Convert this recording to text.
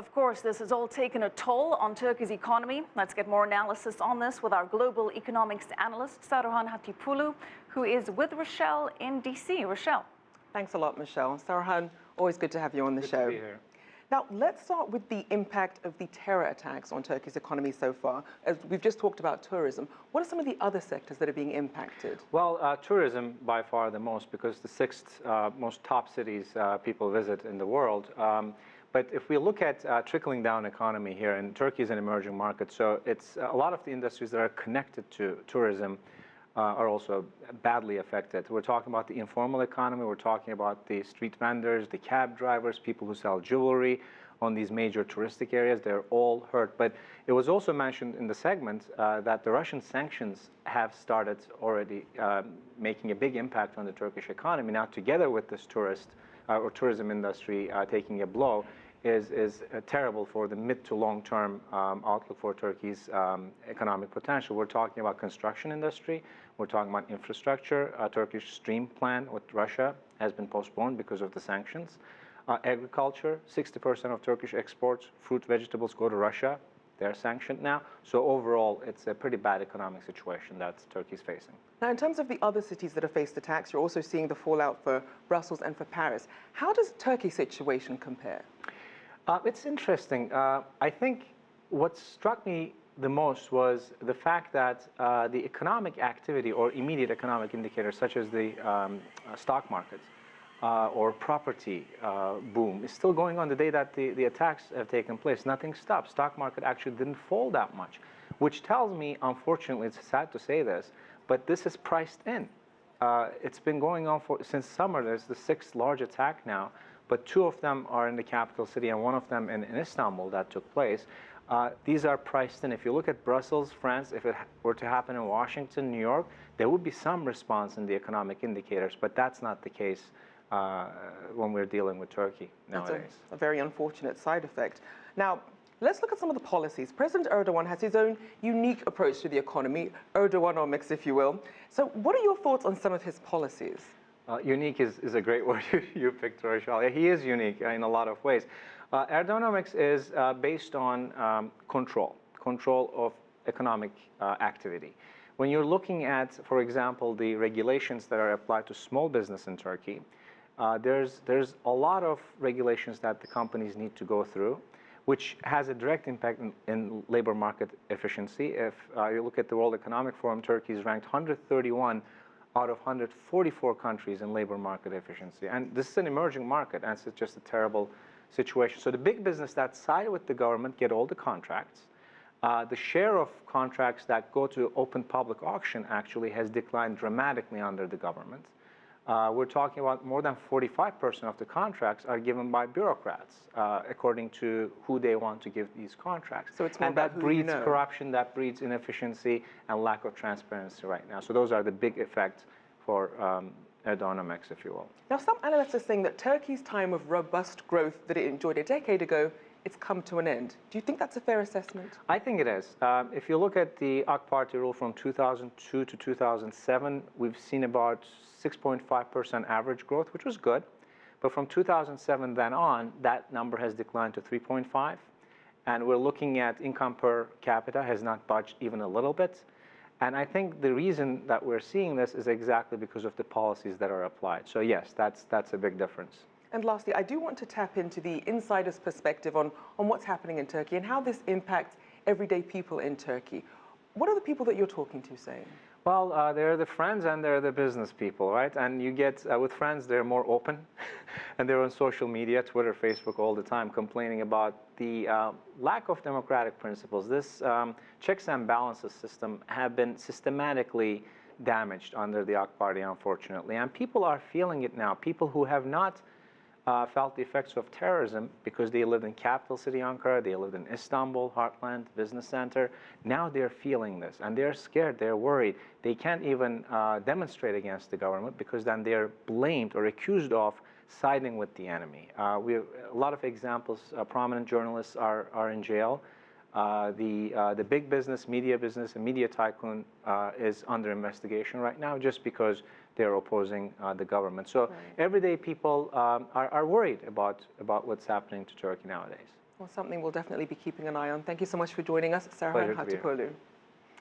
Of course, this has all taken a toll on Turkey's economy. Let's get more analysis on this with our global economics analyst, Saruhan Hatipoglu, who is with Rachelle in DC. Rachelle. Thanks a lot, Michelle. Saruhan, always good to have you on the show. Good to be here. Now, let's start with the impact of the terror attacks on Turkey's economy so far. As we've just talked about tourism, what are some of the other sectors that are being impacted? Well, tourism by far the most, because the sixth most top cities people visit in the world. But if we look at trickling down economy here, and Turkey is an emerging market, so it's a lot of the industries that are connected to tourism are also badly affected. We're talking about the informal economy, we're talking about the street vendors, the cab drivers, people who sell jewelry on these major touristic areas. They're all hurt. But it was also mentioned in the segment that the Russian sanctions have started already making a big impact on the Turkish economy. Now, together with this tourism industry taking a blow, is terrible for the mid to long term outlook for Turkey's economic potential. We're talking about construction industry, we're talking about infrastructure. Turkish stream plan with Russia has been postponed because of the sanctions. Agriculture, 60% of Turkish exports, fruit, vegetables go to Russia. They're sanctioned now. So overall, it's a pretty bad economic situation that Turkey's facing. Now, in terms of the other cities that have faced attacks, you're also seeing the fallout for Brussels and for Paris. How does Turkey's situation compare? It's interesting. I think what struck me the most was the fact that the economic activity or immediate economic indicators, such as the stock markets or property boom, is still going on. The day that the attacks have taken place, nothing stopped. Stock market actually didn't fall that much, which tells me, unfortunately, it's sad to say this, but this is priced in. It's been going on since summer. There's the sixth large attack now, but two of them are in the capital city and one of them in Istanbul that took place. These are priced in. If you look at Brussels, France, if it were to happen in Washington, New York, there would be some response in the economic indicators, but that's not the case when we're dealing with Turkey nowadays. That's a very unfortunate side effect. Now, let's look at some of the policies. President Erdogan has his own unique approach to the economy, Erdoganomics, if you will. So what are your thoughts on some of his policies? Unique is a great word you picked, Rachelle. He is unique in a lot of ways. Erdoganomics is based on control of economic activity. When you're looking at, for example, the regulations that are applied to small business in Turkey, there's a lot of regulations that the companies need to go through, which has a direct impact in labor market efficiency. If you look at the World Economic Forum, Turkey is ranked 131 out of 144 countries in labor market efficiency. And this is an emerging market, and it's just a terrible situation. So the big business that side with the government get all the contracts. The share of contracts that go to open public auction actually has declined dramatically under the government. We're talking about more than 45% of the contracts are given by bureaucrats, according to who they want to give these contracts. So it's more and about that breeds corruption, that breeds inefficiency and lack of transparency right now. So those are the big effects for Erdoganomics, if you will. Now, some analysts are saying that Turkey's time of robust growth that it enjoyed a decade ago, it's come to an end. Do you think that's a fair assessment? I think it is. If you look at the AK Party rule from 2002 to 2007, we've seen about 6.5% average growth, which was good. But from 2007 then on, that number has declined to 3.5. And we're looking at income per capita has not budged even a little bit. And I think the reason that we're seeing this is exactly because of the policies that are applied. So yes, that's a big difference. And lastly, I do want to tap into the insider's perspective on what's happening in Turkey and how this impacts everyday people in Turkey. What are the people that you're talking to saying? Well, they're the friends and they're the business people, right? And you get, with friends, they're more open. And they're on social media, Twitter, Facebook, all the time, complaining about the lack of democratic principles. This checks and balances system have been systematically damaged under the AK Party, unfortunately. And people are feeling it now. People who have not felt the effects of terrorism because they lived in capital city Ankara, they lived in Istanbul, heartland, business center. Now they're feeling this and they're scared, they're worried. They can't even demonstrate against the government because then they're blamed or accused of siding with the enemy. We have a lot of examples. Prominent journalists are in jail. The big business, and media tycoon is under investigation right now just because they're opposing the government. So everyday people are worried about what's happening to Turkey nowadays. Well, something we'll definitely be keeping an eye on. Thank you so much for joining us, Saruhan Pleasure to be here. Hatipoglu.